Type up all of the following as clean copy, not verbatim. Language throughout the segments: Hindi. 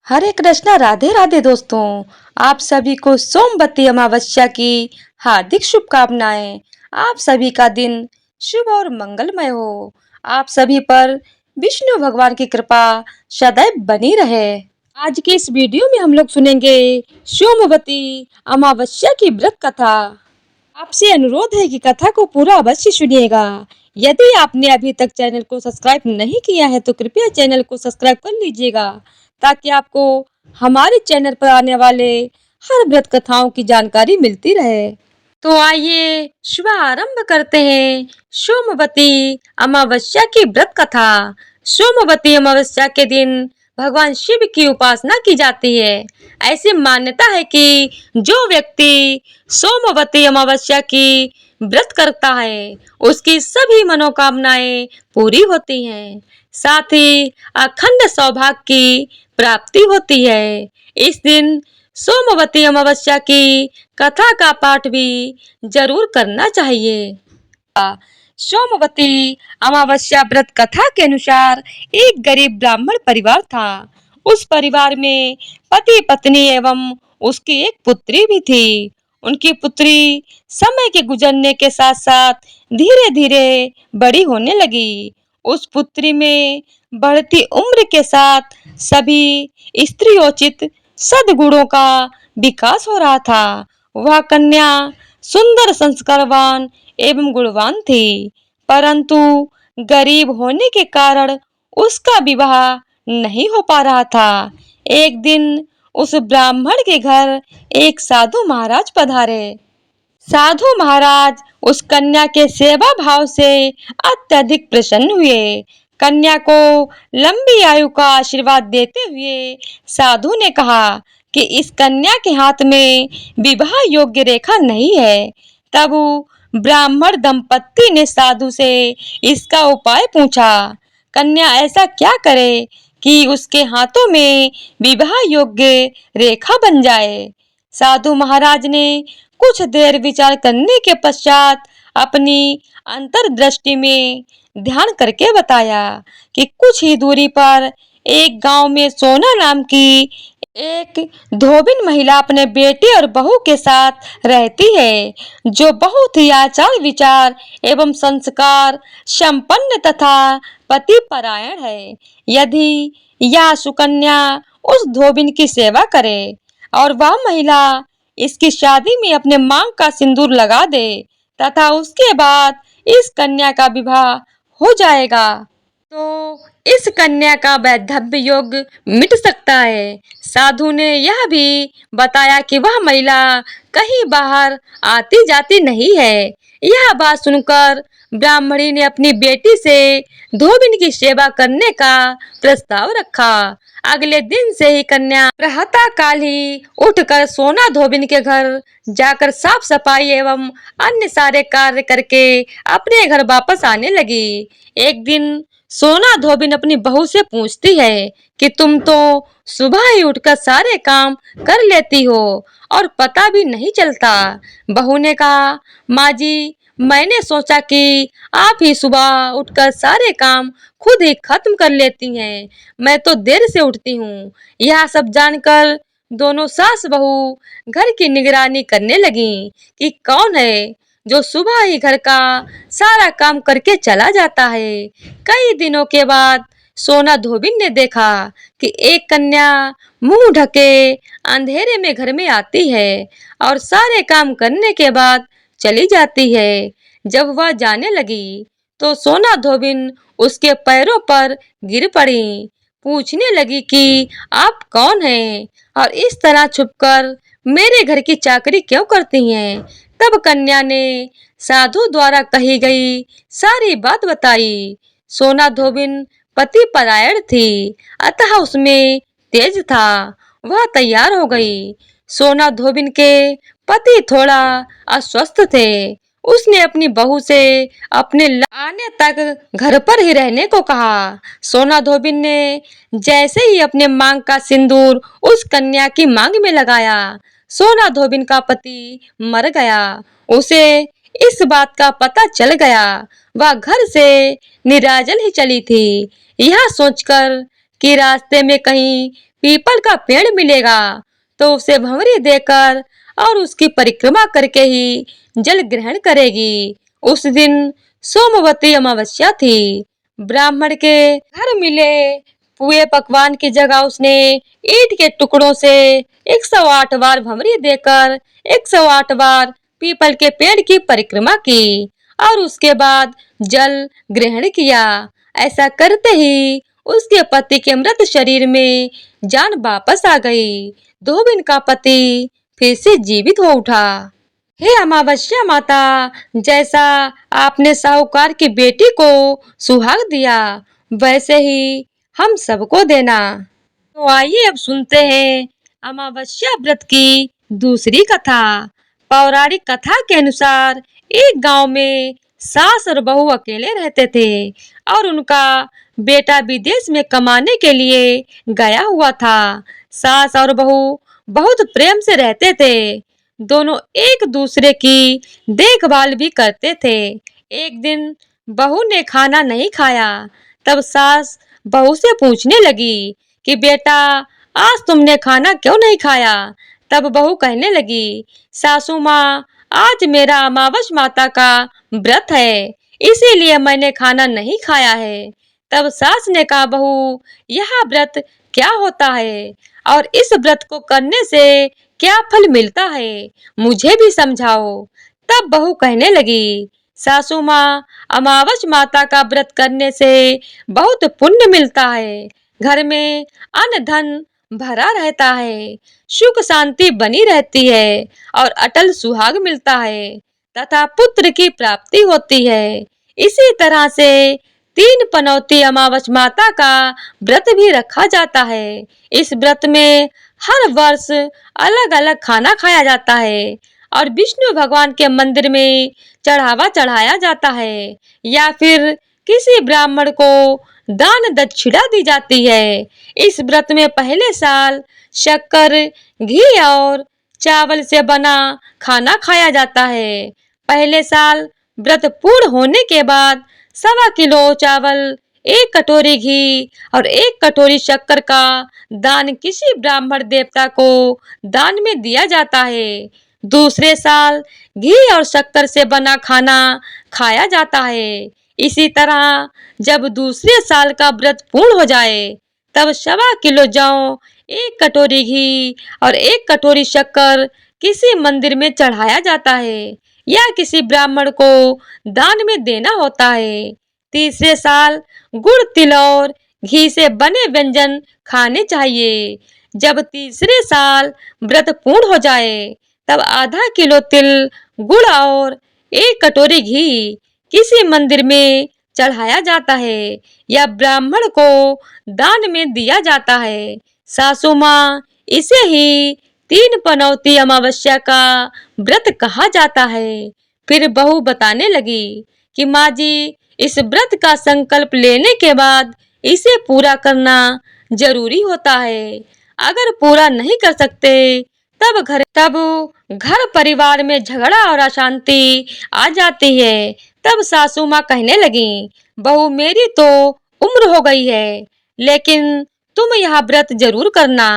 हरे कृष्णा, राधे राधे दोस्तों। आप सभी को सोमवती अमावस्या की हार्दिक शुभकामनाएं। आप सभी का दिन शुभ और मंगलमय हो। आप सभी पर विष्णु भगवान की कृपा सदैव बनी रहे। आज के इस वीडियो में हम लोग सुनेंगे सोमवती अमावस्या की व्रत कथा। आपसे अनुरोध है कि कथा को पूरा अवश्य सुनिएगा। यदि आपने अभी तक चैनल को सब्सक्राइब नहीं किया है तो कृपया चैनल को सब्सक्राइब कर लीजिएगा, ताकि आपको हमारे चैनल पर आने वाले हर व्रत कथाओं की जानकारी मिलती रहे। तो आइए शुभारंभ करते हैं सोमवती अमावस्या की व्रत कथा। सोमवती अमावस्या के दिन भगवान शिव की उपासना की जाती है। ऐसी मान्यता है कि जो व्यक्ति सोमवती अमावस्या की व्रत करता है उसकी सभी मनोकामनाएं पूरी होती हैं। साथ ही अखंड सौभाग्य की प्राप्ति होती है। इस दिन सोमवती अमावस्या की कथा का पाठ भी जरूर करना चाहिए। सोमवती अमावस्या व्रत कथा के अनुसार एक गरीब ब्राह्मण परिवार था। उस परिवार में पति पत्नी एवं उसकी एक पुत्री भी थी। उनकी पुत्री समय के गुजरने के साथ साथ धीरे धीरे बड़ी होने लगी। उस पुत्री में बढ़ती उम्र के साथ सभी स्त्रियोचित सद्गुणों का विकास हो रहा था। वह कन्या सुंदर, संस्कारवान एवं गुणवान थी, परंतु गरीब होने के कारण उसका विवाह नहीं हो पा रहा था। एक दिन उस ब्राह्मण के घर एक साधु महाराज पधारे। साधु महाराज उस कन्या के सेवा भाव से अत्यधिक प्रसन्न हुए। कन्या को लंबी आयु का आशीर्वाद देते हुए साधु ने कहा कि इस कन्या के हाथ में विवाह योग्य रेखा नहीं है। तब ब्राह्मण दंपत्ति ने साधु से इसका उपाय पूछा। कन्या ऐसा क्या करे कि उसके हाथों में विवाह योग्य रेखा बन जाए। साधु महाराज ने कुछ देर विचार करने के पश्चात अपनी अंतर्दृष्टि में ध्यान करके बताया कि कुछ ही दूरी पर एक गांव में सोना नाम की एक धोबिन महिला अपने बेटे और बहू के साथ रहती है, जो बहुत ही आचार विचार एवं संस्कार संपन्न तथा पति परायण है। यदि यह सुकन्या उस धोबिन की सेवा करे और वह महिला इसकी शादी में अपने मांग का सिंदूर लगा दे तथा उसके बाद इस कन्या का विवाह हो जाएगा, तो इस कन्या का वैधव्य योग मिट सकता है। साधु ने यह भी बताया कि वह महिला कहीं बाहर आती जाती नहीं है। यह बात सुनकर ब्राह्मणी ने अपनी बेटी से धोबिन की सेवा करने का प्रस्ताव रखा। अगले दिन से ही कन्या प्रातः काल ही उठकर सोना धोबिन के घर जाकर साफ सफाई एवं अन्य सारे कार्य करके अपने घर वापस आने लगी। एक दिन सोना धोबिन अपनी बहू से पूछती है कि तुम तो सुबह ही उठकर सारे काम कर लेती हो और पता भी नहीं चलता। बहू ने कहा, माँ जी, मैंने सोचा कि आप ही सुबह उठकर सारे काम खुद ही खत्म कर लेती हैं। मैं तो देर से उठती हूँ। यह सब जानकर दोनों सास बहू घर की निगरानी करने लगी कि कौन है जो सुबह ही घर का सारा काम करके चला जाता है। कई दिनों के बाद सोना धोबिन ने देखा कि एक कन्या मुंह ढके अंधेरे में घर में आती है और सारे काम करने के बाद चली जाती है। जब वह जाने लगी तो सोना धोबिन उसके पैरों पर गिर पड़ी। पूछने लगी कि आप कौन हैं और इस तरह छुपकर मेरे घर की चाकरी क्यों करती हैं। तब कन्या ने साधु द्वारा कही गई सारी बात बताई। सोना धोबिन पति परायण थी, अतः उसमें तेज था। वह तैयार हो गई। सोना धोबिन के पति थोड़ा अस्वस्थ थे। उसने अपनी बहू से अपने आने तक घर पर ही रहने को कहा। सोना धोबिन ने जैसे ही अपने मांग का सिंदूर उस कन्या की मांग में लगाया, सोना धोबिन का पति मर गया। उसे इस बात का पता चल गया। वह घर से निराजल ही चली थी। यह सोचकर कि रास्ते में कहीं पीपल का पेड़ मिलेगा तो उसे भंवरी देकर और उसकी परिक्रमा करके ही जल ग्रहण करेगी। उस दिन सोमवती अमावस्या थी। ब्राह्मण के घर मिले पुए पकवान की जगह उसने ईंट के टुकड़ों से 108 बार भंवरी देकर 108 बार पीपल के पेड़ की परिक्रमा की और उसके बाद जल ग्रहण किया। ऐसा करते ही उसके पति के मृत शरीर में जान वापस आ गई। धोबिन का पति फिर से जीवित हो उठा। हे अमावस्या माता, जैसा आपने साहूकार की बेटी को सुहाग दिया वैसे ही हम सबको देना। तो आइए अब सुनते हैं अमावस्या व्रत की दूसरी कथा। पौराणिक कथा के अनुसार एक गांव में सास और बहू अकेले रहते थे और उनका बेटा विदेश में कमाने के लिए गया हुआ था। सास और बहू बहुत प्रेम से रहते थे। दोनों एक दूसरे की देखभाल भी करते थे। एक दिन बहू ने खाना नहीं खाया। तब सास बहू से पूछने लगी कि बेटा, आज तुमने खाना क्यों नहीं खाया? तब बहू कहने लगी, सासू माँ, आज मेरा अमावस माता का व्रत है, इसीलिए मैंने खाना नहीं खाया है। तब सास ने कहा, बहू, यह व्रत क्या होता है और इस व्रत को करने से क्या फल मिलता है, मुझे भी समझाओ। तब बहू कहने लगी, सासू माँ, अमावस माता का व्रत करने से बहुत पुण्य मिलता है। घर में अन्न धन भरा रहता है, सुख शांति बनी रहती है और अटल सुहाग मिलता है तथा पुत्र की प्राप्ति होती है। इसी तरह से 3 पनौती अमावस माता का व्रत भी रखा जाता है। इस व्रत में हर वर्ष अलग अलग खाना खाया जाता है और विष्णु भगवान के मंदिर में चढ़ावा चढ़ाया जाता है या फिर किसी ब्राह्मण को दान दक्षिणा दी जाती है। इस व्रत में पहले साल शक्कर, घी और चावल से बना खाना खाया जाता है। पहले साल व्रत पूर्ण होने के बाद 1.25 किलो चावल, 1 कटोरी घी और 1 कटोरी शक्कर का दान किसी ब्राह्मण देवता को दान में दिया जाता है। दूसरे साल घी और शक्कर से बना खाना खाया जाता है। इसी तरह जब दूसरे साल का व्रत पूर्ण हो जाए तब 1.25 किलो जौ, 1 कटोरी घी और 1 कटोरी शक्कर किसी मंदिर में चढ़ाया जाता है या किसी ब्राह्मण को दान में देना होता है। तीसरे साल गुड़, तिल और घी से बने व्यंजन खाने चाहिए। जब तीसरे साल व्रत पूर्ण हो जाए तब आधा किलो तिल, गुड़ और 1 कटोरी घी किसी मंदिर में चढ़ाया जाता है या ब्राह्मण को दान में दिया जाता है। सासू माँ, इसे ही 3 पनौती अमावस्या का व्रत कहा जाता है। फिर बहू बताने लगी कि माँ जी, इस व्रत का संकल्प लेने के बाद इसे पूरा करना जरूरी होता है। अगर पूरा नहीं कर सकते तब घर परिवार में झगड़ा और अशांति आ जाती है। तब सासू माँ कहने लगी, बहू, मेरी तो उम्र हो गई है, लेकिन तुम यह व्रत जरूर करना।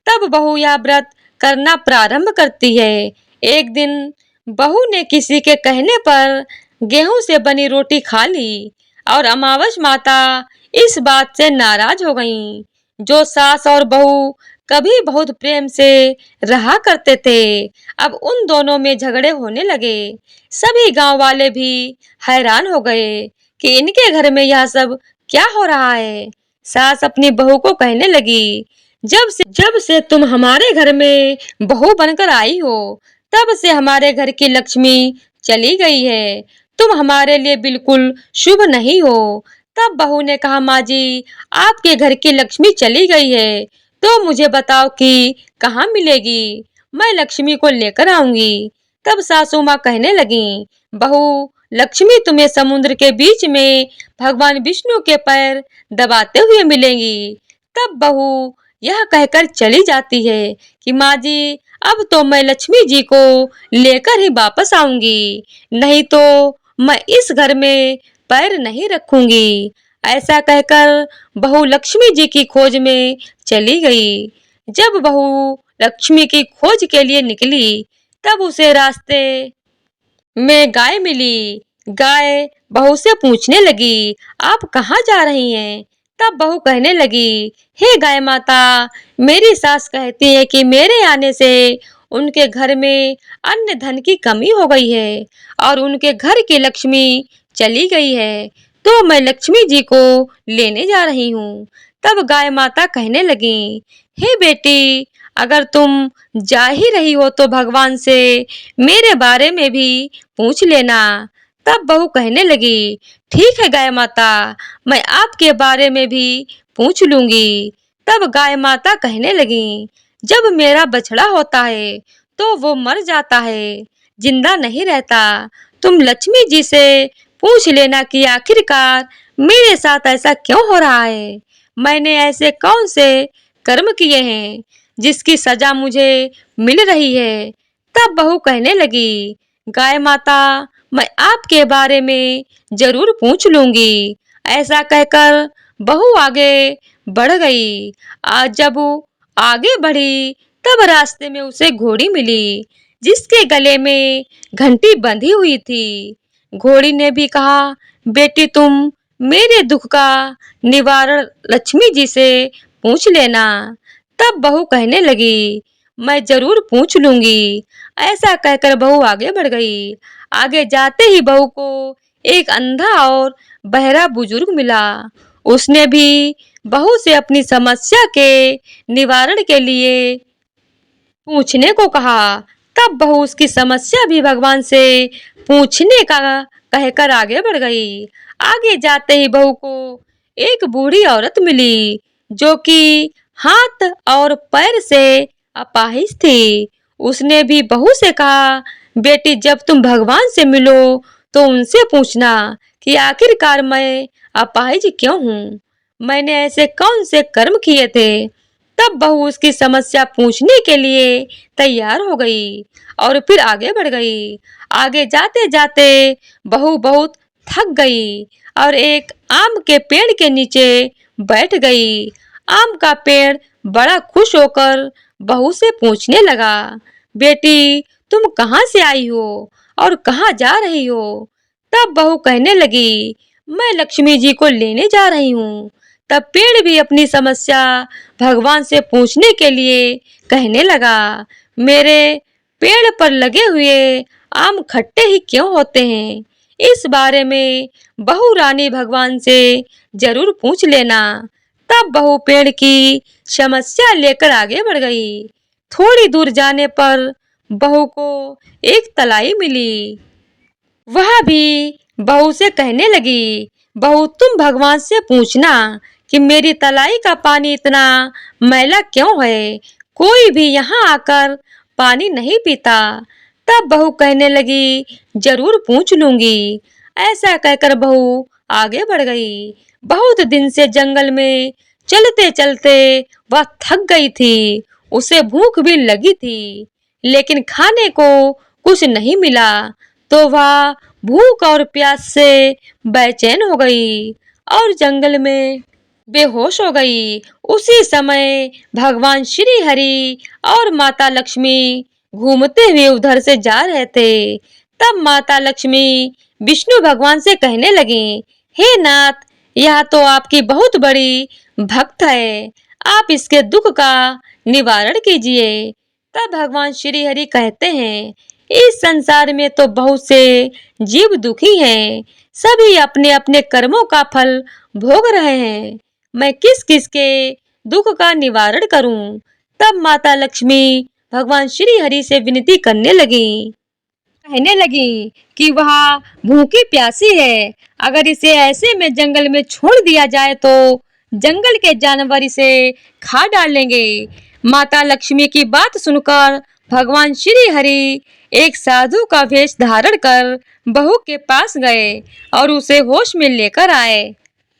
तब बहू यह व्रत करना प्रारंभ करती है। एक दिन बहू ने किसी के कहने पर गेहूं से बनी रोटी खा ली और अमावस माता इस बात से नाराज हो गईं। जो सास और बहू कभी बहुत प्रेम से रहा करते थे, अब उन दोनों में झगड़े होने लगे। सभी गांव वाले भी हैरान हो गए कि इनके घर में यह सब क्या हो रहा है। सास अपनी बहू को कहने लगी, जब से तुम हमारे घर में बहू बनकर आई हो, तब से हमारे घर की लक्ष्मी चली गई है। तुम हमारे लिए बिल्कुल शुभ नहीं हो। तब बहू ने कहा, माँ जी, आपके घर की लक्ष्मी चली गई है तो मुझे बताओ कि कहाँ मिलेगी, मैं लक्ष्मी को लेकर आऊंगी। तब सासू माँ कहने लगी, बहू, लक्ष्मी तुम्हें समुद्र के बीच में भगवान विष्णु के पैर दबाते हुए मिलेंगी। तब बहू यह कहकर चली जाती है कि माँ जी, अब तो मैं लक्ष्मी जी को लेकर ही वापस आऊंगी, नहीं तो मैं इस घर में पैर नहीं रखूंगी। ऐसा कहकर बहू लक्ष्मी जी की खोज में चली गई। जब बहू लक्ष्मी की खोज के लिए निकली तब उसे रास्ते में गाय मिली। गाय बहू से पूछने लगी, आप कहाँ जा रही हैं? तब बहू कहने लगी, हे गाय माता, मेरी सास कहती है कि मेरे आने से उनके घर में अन्न धन की कमी हो गई है और उनके घर की लक्ष्मी चली गई है, तो मैं लक्ष्मी जी को लेने जा रही हूँ। तब गाय माता कहने लगी, हे बेटी, अगर तुम जा ही रही हो तो भगवान से मेरे बारे में भी पूछ लेना। तब बहू कहने लगी, ठीक है गाय माता, मैं आपके बारे में भी पूछ लूंगी। तब गाय माता कहने लगी, जब मेरा बछड़ा होता है तो वो मर जाता है, जिंदा नहीं रहता। तुम लक्ष्मी जी से पूछ लेना कि आखिरकार मेरे साथ ऐसा क्यों हो रहा है। मैंने ऐसे कौन से कर्म किए हैं जिसकी सजा मुझे मिल रही है। तब बहू कहने लगी, गाय माता, मैं आपके बारे में जरूर पूछ लूंगी। ऐसा कहकर बहू आगे बढ़ गई। आज जब वो आगे बढ़ी तब रास्ते में उसे घोड़ी मिली जिसके गले में घंटी बंधी हुई थी। घोड़ी ने भी कहा, बेटी, तुम मेरे दुख का निवारण लक्ष्मी जी से पूछ लेना। तब बहू कहने लगी, मैं जरूर पूछ लूंगी। ऐसा कहकर बहू आगे बढ़ गई। आगे जाते ही बहू को एक अंधा और बहरा बुजुर्ग मिला। उसने भी बहू से अपनी समस्या के निवारण के लिए पूछने को कहा। तब बहू उसकी समस्या भी भगवान से पूछने का कहकर आगे बढ़ गई। आगे जाते ही बहू को एक बूढ़ी औरत मिली जो कि हाथ और पैर से अपाहिज थी। उसने भी बहू से कहा, बेटी, जब तुम भगवान से मिलो तो उनसे पूछना कि आखिरकार मैं अपाहिज क्यों हूँ, मैंने ऐसे कौन से कर्म किए थे। तब बहू उसकी समस्या पूछने के लिए तैयार हो गई और फिर आगे बढ़ गई। आगे जाते जाते बहू बहुत थक गई और एक आम के पेड़ के नीचे बैठ गई। आम का पेड़ बड़ा खुश होकर बहू से पूछने लगा, बेटी, तुम कहाँ से आई हो और कहाँ जा रही हो? तब बहू कहने लगी, मैं लक्ष्मी जी को लेने जा रही हूँ। तब पेड़ भी अपनी समस्या भगवान से पूछने के लिए कहने लगा, मेरे पेड़ पर लगे हुए आम खट्टे ही क्यों होते हैं? इस बारे में बहू रानी भगवान से जरूर पूछ लेना। तब बहू पेड़ की समस्या लेकर आगे बढ़ गई। थोड़ी दूर जाने पर बहू को एक तलाई मिली। वह भी बहू से कहने लगी, बहू, तुम भगवान से पूछना कि मेरी तलाई का पानी इतना मैला क्यों है, कोई भी यहाँ आकर पानी नहीं पीता। तब बहू कहने लगी, जरूर पूछ लूंगी। ऐसा कहकर बहू आगे बढ़ गई। बहुत दिन से जंगल में चलते चलते वह थक गई थी। उसे भूख भी लगी थी लेकिन खाने को कुछ नहीं मिला, तो वह भूख और प्यास से बेचैन हो गई और जंगल में बेहोश हो गई। उसी समय भगवान श्री हरि और माता लक्ष्मी घूमते हुए उधर से जा रहे थे। तब माता लक्ष्मी विष्णु भगवान से कहने लगी, हे नाथ, यह तो आपकी बहुत बड़ी भक्त है, आप इसके दुख का निवारण कीजिए। तब भगवान श्री हरि कहते हैं, इस संसार में तो बहुत से जीव दुखी हैं, सभी अपने अपने कर्मों का फल भोग रहे हैं, मैं किस किस के दुख का निवारण करूं। तब माता लक्ष्मी भगवान श्री हरि से विनती करने लगी, कहने लगी कि वह भूखी प्यासी है, अगर इसे ऐसे में जंगल में छोड़ दिया जाए तो जंगल के जानवर इसे खा डालेंगे। माता लक्ष्मी की बात सुनकर भगवान श्री हरि एक साधु का वेश धारण कर बहू के पास गए और उसे होश में लेकर आए।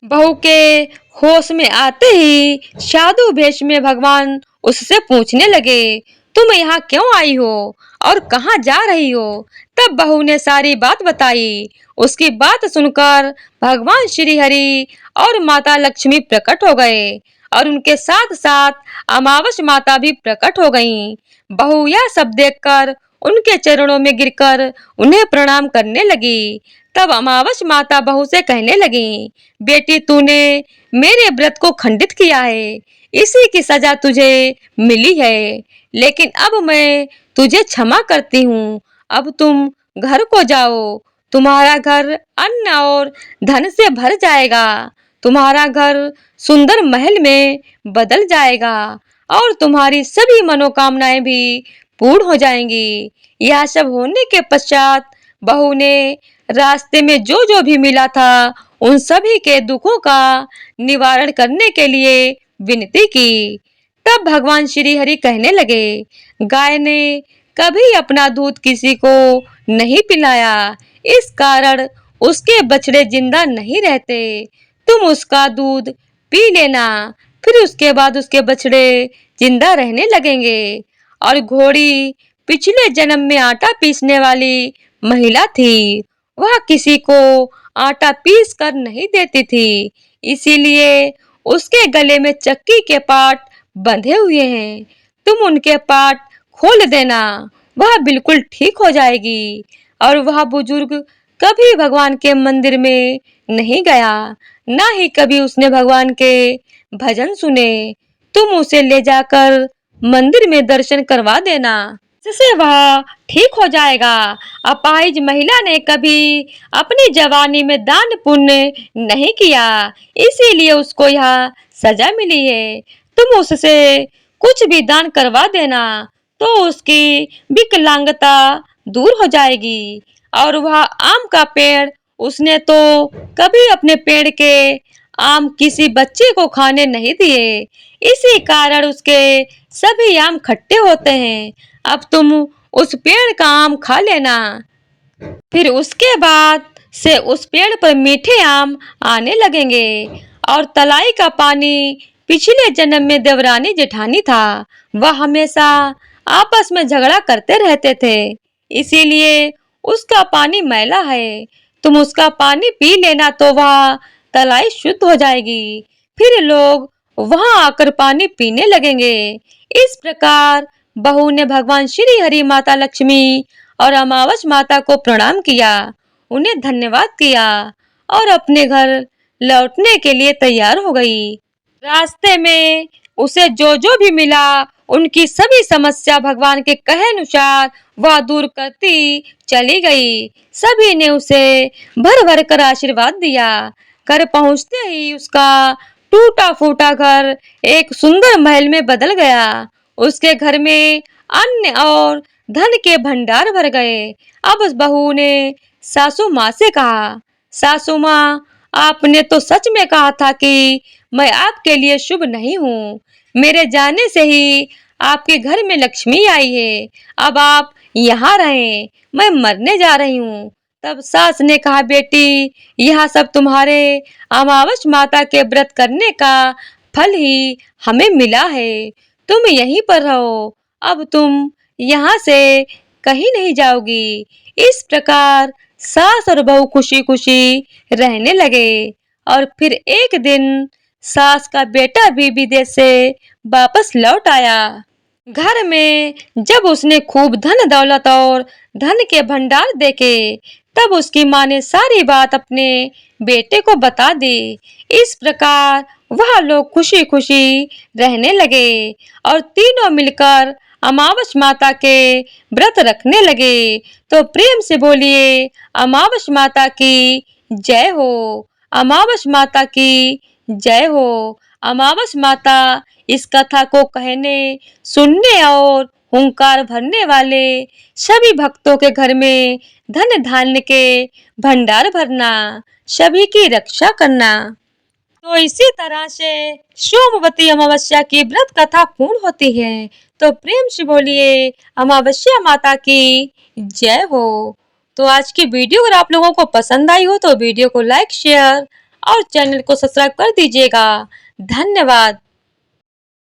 बहू के होश में आते ही साधु वेश में भगवान उससे पूछने लगे, तुम यहाँ क्यों आई हो और कहाँ जा रही हो? तब बहू ने सारी बात बताई। उसकी बात सुनकर भगवान श्री हरि और माता लक्ष्मी प्रकट हो गए और उनके साथ साथ अमावस माता भी प्रकट हो गईं। बहू यह सब देखकर उनके चरणों में गिरकर उन्हें प्रणाम करने लगी। तब अमावस माता बहू से कहने लगी, बेटी तूने मेरे व्रत को खंडित किया है, इसी की सजा तुझे मिली है। लेकिन अब मैं तुझे क्षमा करती हूँ। अब तुम घर को जाओ, तुम्हारा घर अन्न और धन से भर जाएगा। तुम्हारा घर सुंदर महल में बदल जाएगा और तुम्हारी सभी मनोकामनाएं भी पूर्ण हो जाएंगी। यह सब होने के पश्चात बहू ने रास्ते में जो जो भी मिला था उन सभी के दुखों का निवारण करने के लिए विनती की। तब भगवान श्री हरि कहने लगे, गाय ने कभी अपना दूध किसी को नहीं पिलाया, इस कारण उसके बछड़े जिंदा नहीं रहते। तुम उसका दूध पी लेना, फिर उसके बाद उसके बछड़े जिंदा रहने लगेंगे। और घोड़ी पिछले जन्म में आटा पीसने वाली महिला थी। वह किसी को आटा पीस कर नहीं देती थी, इसीलिए उसके गले में चक्की के पाट बंधे हुए हैं। तुम उनके पाट खोल देना, वह बिल्कुल ठीक हो जाएगी। और वह बुजुर्ग कभी भगवान के मंदिर में नहीं गया, ना ही कभी उसने भगवान के भजन सुने। तुम उसे ले जाकर मंदिर में दर्शन करवा देना, जिससे वह ठीक हो जाएगा। अपाहिज महिला ने कभी अपनी जवानी में दान पुण्य नहीं किया, इसीलिए उसको यह सजा मिली है। तुम उससे कुछ भी दान करवा देना तो उसकी विकलांगता दूर हो जाएगी। और वह आम का पेड़ उसने तो कभी अपने पेड़ के आम किसी बच्चे को खाने नहीं दिए, इसी कारण उसके सभी आम खट्टे होते हैं। अब तुम उस पेड़ का आम खा लेना, फिर उसके बाद से उस पेड़ पर मीठे आम आने लगेंगे। और तलाई का पानी पिछले जन्म में देवरानी जेठानी था, वह हमेशा आपस में झगड़ा करते रहते थे, इसीलिए उसका पानी मैला है। तुम उसका पानी पी लेना तो वह तलाई शुद्ध हो जाएगी, फिर लोग वहां आकर पानी पीने लगेंगे। इस प्रकार बहू ने भगवान श्री हरि, माता लक्ष्मी और अमावस माता को प्रणाम किया, उन्हें धन्यवाद किया और अपने घर लौटने के लिए तैयार हो गई। रास्ते में उसे जो जो भी मिला उनकी सभी समस्या भगवान के कहे अनुसार वह दूर करती चली गई। सभी ने उसे भर भर कर आशीर्वाद दिया। घर पहुंचते ही उसका टूटा फूटा घर एक सुंदर महल में बदल गया। उसके घर में अन्न और धन के भंडार भर गए। अब उस बहू ने सासू माँ से कहा, सासू माँ, आपने तो सच में कहा था कि मैं आपके लिए शुभ नहीं हूँ। मेरे जाने से ही आपके घर में लक्ष्मी आई है। अब आप यहाँ रहें, मैं मरने जा रही हूँ। तब सास ने कहा, बेटी, यह सब तुम्हारे अमावस माता के व्रत करने का फल ही हमें मिला है। तुम यहीं पर रहो, अब तुम यहाँ से कहीं नहीं जाओगी। इस प्रकार सास और बहू खुशी खुशी रहने लगे। और फिर एक दिन सास का बेटा भी विदेश से वापस लौट आया। घर में जब उसने खूब धन दौलत और धन के भंडार देखे, तब उसकी माँ ने सारी बात अपने बेटे को बता दी। इस प्रकार वह लोग खुशी खुशी रहने लगे और तीनों मिलकर अमावस माता के व्रत रखने लगे। तो प्रेम से बोलिए, अमावस माता की जय हो, अमावस माता की जय हो। अमावस माता इस कथा को कहने, सुनने और हुंकार भरने वाले सभी भक्तों के घर में धन धान्य के भंडार भरना, सभी की रक्षा करना। तो इसी तरह से सोमवती अमावस्या की व्रत कथा पूर्ण होती है। तो प्रेम से बोलिए, अमावस्या माता की जय हो। तो आज की वीडियो अगर आप लोगों को पसंद आई हो तो वीडियो को लाइक, शेयर और चैनल को सब्सक्राइब कर दीजिएगा। धन्यवाद।